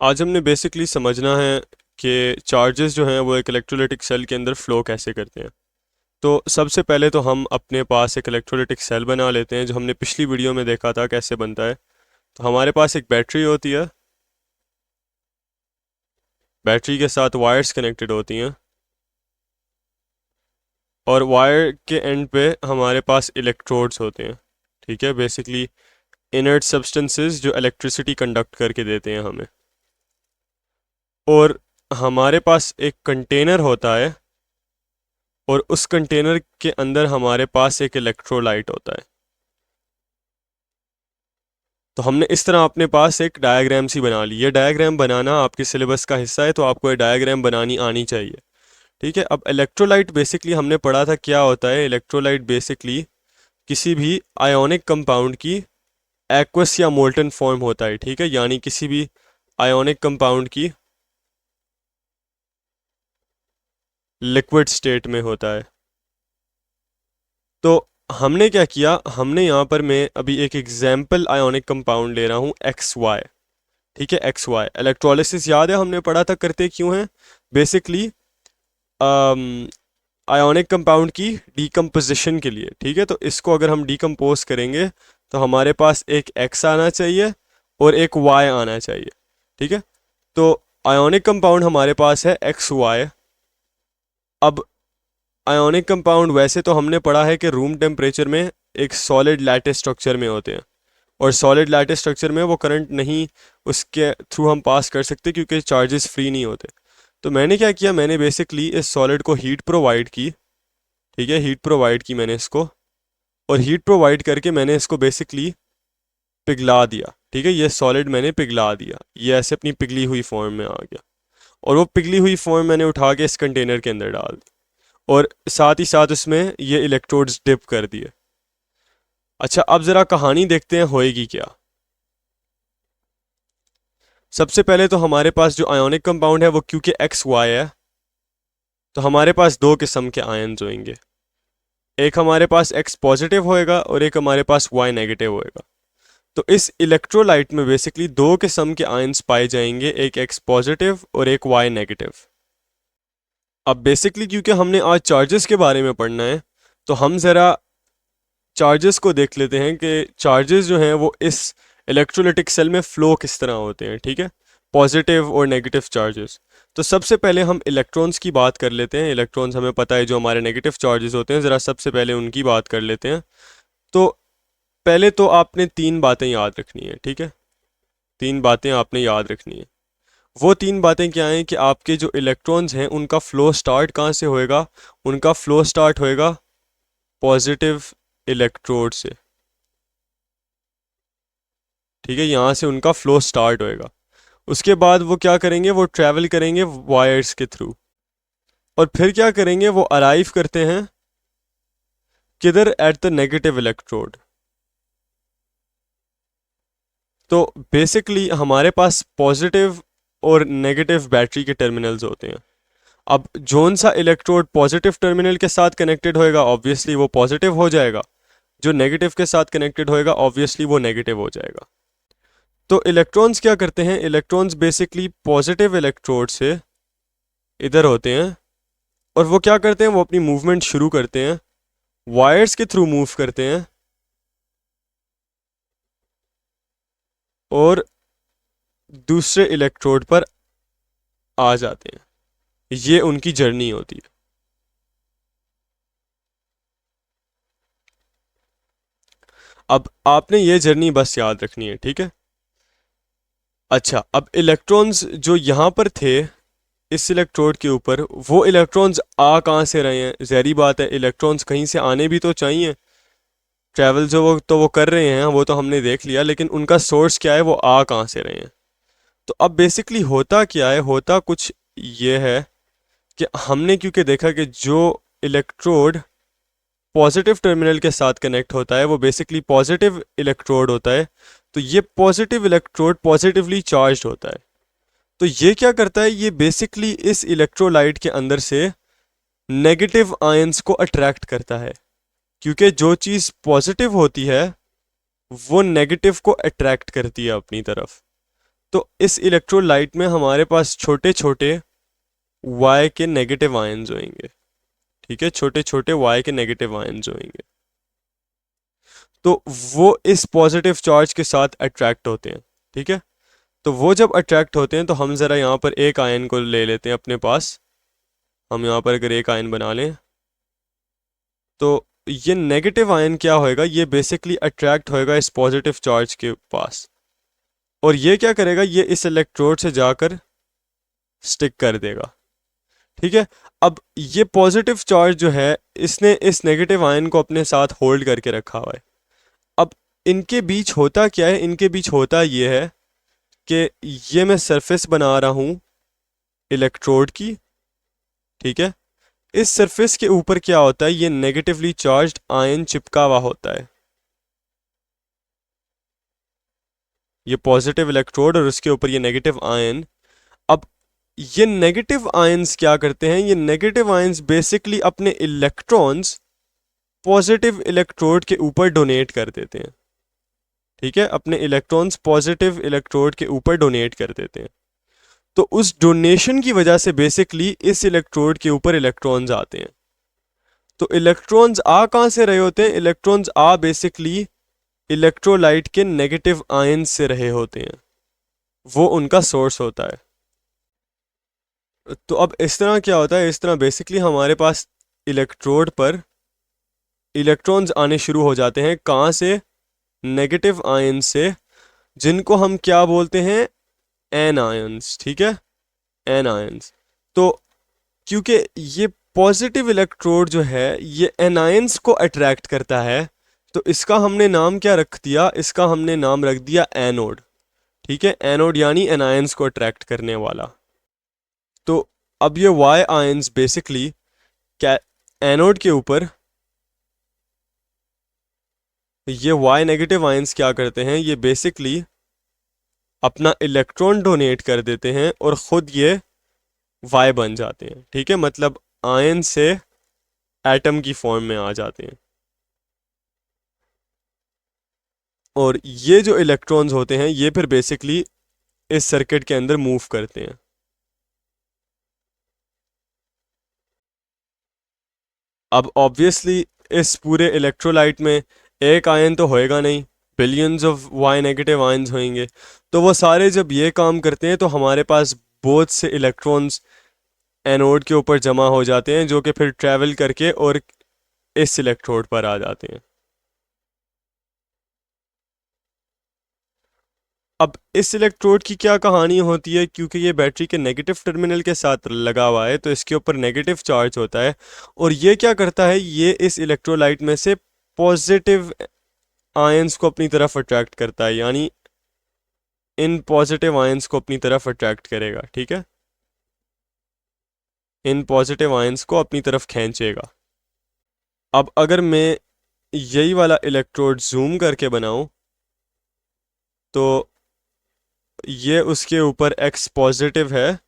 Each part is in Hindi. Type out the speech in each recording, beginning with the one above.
आज हमने बेसिकली समझना है कि चार्जेस जो हैं वो एक इलेक्ट्रोलाइटिक सेल के अंदर फ़्लो कैसे करते हैं। तो सबसे पहले तो हम अपने पास एक इलेक्ट्रोलाइटिक सेल बना लेते हैं, जो हमने पिछली वीडियो में देखा था कैसे बनता है। तो हमारे पास एक बैटरी होती है, बैटरी के साथ वायर्स कनेक्टेड होती हैं और वायर के एंड पे हमारे पास इलेक्ट्रोड्स होते हैं। ठीक है, बेसिकली इनर्ट सब्सटेंसेस जो इलेक्ट्रिसिटी कंडक्ट करके देते हैं हमें। और हमारे पास एक कंटेनर होता है और उस कंटेनर के अंदर हमारे पास एक इलेक्ट्रोलाइट होता है। तो हमने इस तरह अपने पास एक डायग्राम सी बना ली। ये डायग्राम बनाना आपके सिलेबस का हिस्सा है, तो आपको ये डायग्राम बनानी आनी चाहिए। ठीक है, अब इलेक्ट्रोलाइट बेसिकली हमने पढ़ा था क्या होता है। इलेक्ट्रोलाइट बेसिकली किसी भी आयोनिक कंपाउंड की एक्वस या मोल्टन फॉर्म होता है। ठीक है, यानी किसी भी आयोनिक कंपाउंड की लिक्विड स्टेट में होता है। तो हमने क्या किया, हमने यहाँ पर मैं अभी एक एग्जाम्पल आयोनिक कंपाउंड ले रहा हूँ एक्स वाई। ठीक है, एक्स वाई इलेक्ट्रोलिसिस याद है हमने पढ़ा था करते क्यों हैं। बेसिकली आयोनिक कंपाउंड की डीकम्पोजिशन के लिए। ठीक है, तो इसको अगर हम डीकम्पोज करेंगे तो हमारे पास एक एक्स आना चाहिए और एक वाई आना चाहिए। ठीक है, तो आयोनिक कंपाउंड हमारे पास है एक्स वाई। अब आयोनिक कंपाउंड वैसे तो हमने पढ़ा है कि रूम टेम्परेचर में एक सॉलिड लैटिस स्ट्रक्चर में होते हैं, और सॉलिड लैटिस स्ट्रक्चर में वो करंट नहीं उसके थ्रू हम पास कर सकते क्योंकि चार्जेस फ्री नहीं होते। तो मैंने क्या किया, मैंने बेसिकली इस सॉलिड को हीट प्रोवाइड की। ठीक है, हीट प्रोवाइड की मैंने इसको, और हीट प्रोवाइड करके मैंने इसको बेसिकली पिघला दिया। ठीक है, ये सॉलिड मैंने पिघला दिया, ये ऐसे अपनी पिघली हुई फॉर्म में आ गया, और वो पिघली हुई फॉर्म मैंने उठा के इस कंटेनर के अंदर डाल दी, और साथ ही साथ उसमें ये इलेक्ट्रोड्स डिप कर दिए। अच्छा, अब ज़रा कहानी देखते हैं होएगी क्या। सबसे पहले तो हमारे पास जो आयोनिक कंपाउंड है वो क्योंकि एक्स वाई है, तो हमारे पास दो किस्म के आयन्स होंगे। एक हमारे पास एक्स पॉजिटिव होएगा और एक हमारे पास वाई नेगेटिव होएगा। तो इस इलेक्ट्रोलाइट में बेसिकली दो किस्म के आयन्स पाए जाएंगे, एक एक्स पॉजिटिव और एक वाई नेगेटिव। अब बेसिकली क्योंकि हमने आज चार्जेस के बारे में पढ़ना है, तो हम ज़रा चार्जेस को देख लेते हैं कि चार्जेस जो हैं वो इस इलेक्ट्रोलाइटिक सेल में फ़्लो किस तरह होते हैं। ठीक है, पॉजिटिव और नेगेटिव चार्जेस। तो सबसे पहले हम इलेक्ट्रॉन्स की बात कर लेते हैं। इलेक्ट्रॉन्स हमें पता है जो हमारे नेगेटिव चार्जेस होते हैं, ज़रा सबसे पहले उनकी बात कर लेते हैं। तो पहले तो आपने तीन बातें याद रखनी है। ठीक है, तीन बातें आपने याद रखनी है। वो तीन बातें क्या हैं कि आपके जो इलेक्ट्रॉन्स हैं उनका फ़्लो स्टार्ट कहाँ से होएगा। उनका फ़्लो स्टार्ट होएगा पॉजिटिव इलेक्ट्रोड से। ठीक है, यहाँ से उनका फ़्लो स्टार्ट होएगा। उसके बाद वो क्या करेंगे, वो ट्रैवल करेंगे वायर्स के थ्रू, और फिर क्या करेंगे, वो अराइव करते हैं किधर, एट द नेगेटिव इलेक्ट्रोड। तो बेसिकली हमारे पास पॉजिटिव और नेगेटिव बैटरी के टर्मिनल्स होते हैं। अब जोन सा इलेक्ट्रोड पॉजिटिव टर्मिनल के साथ कनेक्टेड होएगा, ऑब्वियसली वो पॉजिटिव हो जाएगा। जो नेगेटिव के साथ कनेक्टेड होएगा, ऑब्वियसली वो नेगेटिव हो जाएगा। तो इलेक्ट्रॉन्स क्या करते हैं, इलेक्ट्रॉन्स बेसिकली पॉजिटिव इलेक्ट्रोड से इधर होते हैं, और वो क्या करते हैं, वो अपनी मूवमेंट शुरू करते हैं, वायर्स के थ्रू मूव करते हैं, और दूसरे इलेक्ट्रोड पर आ जाते हैं। ये उनकी जर्नी होती है। अब आपने ये जर्नी बस याद रखनी है। ठीक है, अच्छा, अब इलेक्ट्रॉन्स जो यहाँ पर थे इस इलेक्ट्रोड के ऊपर, वो इलेक्ट्रॉन्स आ कहाँ से रहे हैं। जहरी बात है, इलेक्ट्रॉन्स कहीं से आने भी तो चाहिए। ट्रैवल जो वो कर रहे हैं वो तो हमने देख लिया, लेकिन उनका सोर्स क्या है, वो आ कहाँ से रहे हैं। तो अब बेसिकली होता क्या है, होता कुछ ये है कि हमने क्योंकि देखा कि जो इलेक्ट्रोड पॉजिटिव टर्मिनल के साथ कनेक्ट होता है वो बेसिकली पॉजिटिव इलेक्ट्रोड होता है। तो ये पॉजिटिव इलेक्ट्रोड पॉजिटिवली चार्ज होता है। तो ये क्या करता है, ये बेसिकली इस इलेक्ट्रोलाइट के अंदर से नेगेटिव आयंस को अट्रैक्ट करता है, क्योंकि जो चीज़ पॉजिटिव होती है वो नेगेटिव को अट्रैक्ट करती है अपनी तरफ। तो इस इलेक्ट्रोलाइट में हमारे पास छोटे छोटे Y के नेगेटिव आयन्स होंगे, ठीक है, छोटे छोटे Y के नेगेटिव आयन्स होंगे। तो वो इस पॉजिटिव चार्ज के साथ अट्रैक्ट होते हैं, ठीक है। तो वो जब अट्रैक्ट होते हैं तो हम ज़रा यहाँ पर एक आयन को ले लेते हैं अपने पास। हम यहाँ पर अगर एक आयन बना लें तो ये नेगेटिव आयन क्या होएगा, ये बेसिकली अट्रैक्ट होएगा इस पॉजिटिव चार्ज के पास, और ये क्या करेगा, ये इस इलेक्ट्रोड से जाकर स्टिक कर देगा, ठीक है। अब ये पॉजिटिव चार्ज जो है इसने इस नेगेटिव आयन को अपने साथ होल्ड करके रखा हुआ है। अब इनके बीच होता क्या है, इनके बीच होता ये है कि ये मैं सरफेस बना रहा हूँ इलेक्ट्रोड की, ठीक है। इस सरफेस के ऊपर क्या होता है, ये नेगेटिवली चार्ज्ड आयन चिपका हुआ होता है, ये पॉजिटिव इलेक्ट्रोड और उसके ऊपर ये नेगेटिव आयन। अब ये नेगेटिव आयंस क्या करते हैं, ये नेगेटिव आयंस बेसिकली अपने इलेक्ट्रॉन्स पॉजिटिव इलेक्ट्रोड के ऊपर डोनेट कर देते हैं, ठीक है, अपने इलेक्ट्रॉन्स पॉजिटिव इलेक्ट्रोड के ऊपर डोनेट कर देते हैं। तो उस डोनेशन की वजह से बेसिकली इस इलेक्ट्रोड के ऊपर इलेक्ट्रॉन्स आते हैं। तो इलेक्ट्रॉन्स आ कहाँ से रहे होते हैं, इलेक्ट्रॉन्स आ बेसिकली इलेक्ट्रोलाइट के नेगेटिव आयन से रहे होते हैं, वो उनका सोर्स होता है। तो अब इस तरह क्या होता है, इस तरह बेसिकली हमारे पास इलेक्ट्रोड पर इलेक्ट्रॉन्स आने शुरू हो जाते हैं, कहाँ से, नेगेटिव आयन से, जिनको हम क्या बोलते हैं, एन आयंस, ठीक है, एन आयंस। तो क्योंकि ये पॉजिटिव इलेक्ट्रोड जो है ये एनायंस को अट्रैक्ट करता है, तो इसका हमने नाम क्या रख दिया, इसका हमने नाम रख दिया एनोड, ठीक है, एनोड यानी एनायंस को अट्रैक्ट करने वाला। तो अब ये वाई आयंस बेसिकली क्या एनोड के ऊपर, ये वाई नेगेटिव आयंस क्या करते हैं, ये बेसिकली अपना इलेक्ट्रॉन डोनेट कर देते हैं और ख़ुद ये वाई बन जाते हैं, ठीक है, मतलब आयन से एटम की फॉर्म में आ जाते हैं। और ये जो इलेक्ट्रॉन्स होते हैं ये फिर बेसिकली इस सर्किट के अंदर मूव करते हैं। अब ऑब्वियसली इस पूरे इलेक्ट्रोलाइट में एक आयन तो होएगा नहीं, billions of Y negative ions होंगे। तो वो सारे जब ये काम करते हैं तो हमारे पास बहुत से इलेक्ट्रॉन्स एनोड के ऊपर जमा हो जाते हैं, जो कि फिर ट्रैवल करके और इस इलेक्ट्रोड पर आ जाते हैं। अब इस इलेक्ट्रोड की क्या कहानी होती है, क्योंकि ये बैटरी के नेगेटिव टर्मिनल के साथ लगा हुआ है तो इसके ऊपर नेगेटिव चार्ज होता है, और ये क्या करता है, ये इस इलेक्ट्रोलाइट में से पॉजिटिव आयंस को अपनी तरफ अट्रैक्ट करता है, यानी इन पॉजिटिव आयंस को अपनी तरफ अट्रैक्ट करेगा, ठीक है, इन पॉजिटिव आयंस को अपनी तरफ खींचेगा। अब अगर मैं यही वाला इलेक्ट्रोड जूम करके बनाऊं तो ये उसके ऊपर एक्स पॉजिटिव है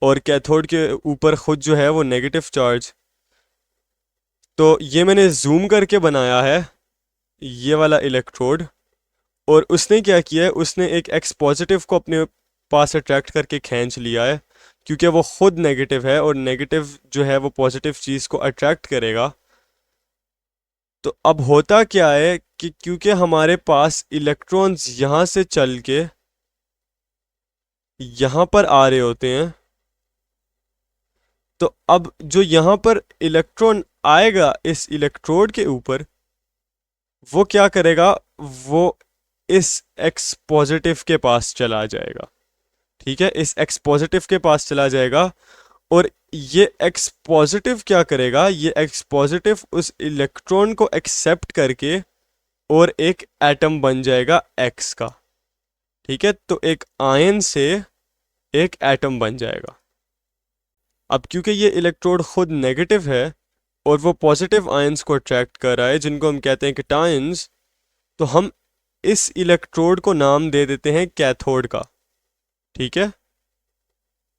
और कैथोड के ऊपर खुद जो है वो नेगेटिव चार्ज। तो ये मैंने जूम करके बनाया है ये वाला इलेक्ट्रोड, और उसने क्या किया है, उसने एक एक्स पॉजिटिव को अपने पास अट्रैक्ट करके खींच लिया है, क्योंकि वो खुद नेगेटिव है और नेगेटिव जो है वो पॉजिटिव चीज़ को अट्रैक्ट करेगा। तो अब होता क्या है कि क्योंकि हमारे पास इलेक्ट्रॉन्स यहाँ से चल के यहाँ पर आ रहे होते हैं, तो अब जो यहाँ पर इलेक्ट्रॉन आएगा इस इलेक्ट्रोड के ऊपर, वो क्या करेगा, वो इस एक्स पॉजिटिव के पास चला जाएगा, ठीक है, इस एक्स पॉजिटिव के पास चला जाएगा। और ये एक्स पॉजिटिव क्या करेगा, ये एक्स पॉजिटिव उस इलेक्ट्रॉन को एक्सेप्ट करके और एक एटम बन जाएगा एक्स का, ठीक है, तो एक आयन से एक एटम बन जाएगा। अब क्योंकि ये इलेक्ट्रोड खुद नेगेटिव है और वो पॉजिटिव आयंस को अट्रैक्ट कर रहा है जिनको हम कहते हैं कैटायंस, तो हम इस इलेक्ट्रोड को नाम दे देते हैं कैथोड का, ठीक है,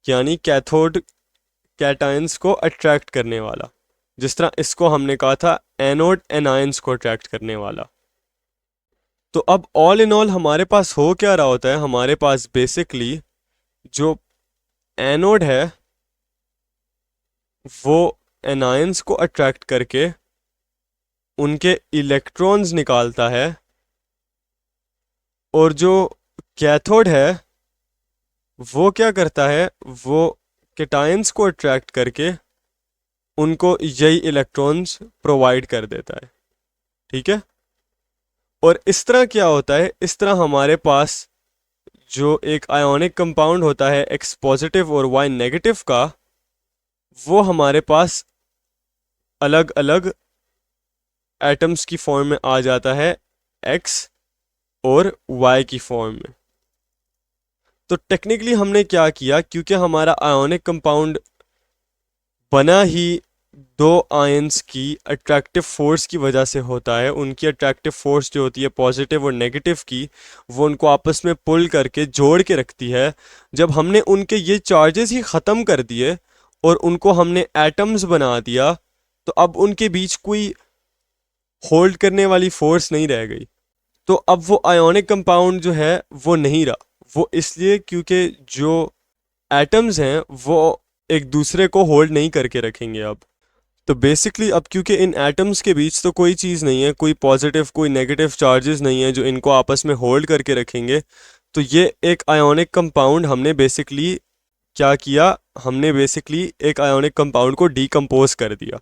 यानी कैथोड कैटायंस को अट्रैक्ट करने वाला, जिस तरह इसको हमने कहा था एनोड एनायंस को अट्रैक्ट करने वाला। तो अब ऑल इन ऑल हमारे पास हो क्या रहा होता है, हमारे पास बेसिकली जो एनोड है वो एनायंस को अट्रैक्ट करके उनके इलेक्ट्रॉन्स निकालता है, और जो कैथोड है वो क्या करता है, वो कैटायंस को अट्रैक्ट करके उनको यही इलेक्ट्रॉन्स प्रोवाइड कर देता है। ठीक है, और इस तरह क्या होता है, इस तरह हमारे पास जो एक आयोनिक कंपाउंड होता है एक्स पॉजिटिव और वाई नेगेटिव का, वो हमारे पास अलग अलग एटम्स की फॉर्म में आ जाता है, एक्स और वाई की फॉर्म में। तो टेक्निकली हमने क्या किया, क्योंकि हमारा आयोनिक कंपाउंड बना ही दो आयंस की अट्रैक्टिव फोर्स की वजह से होता है, उनकी अट्रैक्टिव फोर्स जो होती है पॉजिटिव और नेगेटिव की, वो उनको आपस में पुल करके जोड़ के रखती है। जब हमने उनके ये चार्जेस ही ख़त्म कर दिए और उनको हमने एटम्स बना दिया, तो अब उनके बीच कोई होल्ड करने वाली फोर्स नहीं रह गई। तो अब वो आयोनिक कंपाउंड जो है वो नहीं रहा, वो इसलिए क्योंकि जो एटम्स हैं वो एक दूसरे को होल्ड नहीं करके रखेंगे अब। तो बेसिकली अब क्योंकि इन एटम्स के बीच तो कोई चीज़ नहीं है, कोई पॉजिटिव कोई नेगेटिव चार्जेस नहीं है जो इनको आपस में होल्ड करके रखेंगे, तो ये एक आयोनिक कंपाउंड हमने बेसिकली क्या किया, हमने बेसिकली एक आयोनिक कंपाउंड को डीकम्पोज कर दिया।